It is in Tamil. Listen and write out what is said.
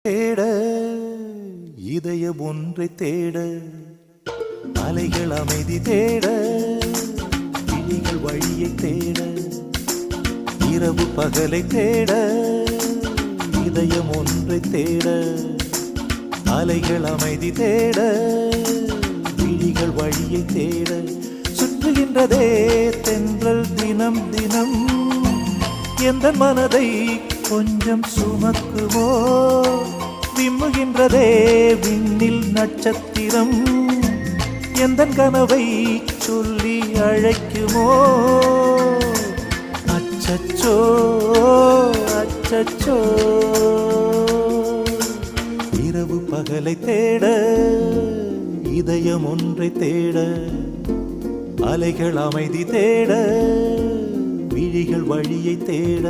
தேட இதயம் ஒன்றை தேட அலைகள் அமைதி தேட விழிகள் வழியை தேட இரவு பகலை தேட இதயம் ஒன்றை தேட அலைகள் அமைதி தேட விழிகள் வழியை தேட சுற்றுகின்றதே தென்றல் தினம் தினம் எந்த மனதை கொஞ்சம் சுமக்குமோ விம்முகின்றதே விண்ணில் நட்சத்திரம் எந்த கனவை சொல்லி அழைக்குமோ அச்சச்சோ அச்சச்சோ இரவு பகலை தேட இதயம் ஒன்றை தேட அலைகள் அமைதி தேட விழிகள் வழியை தேட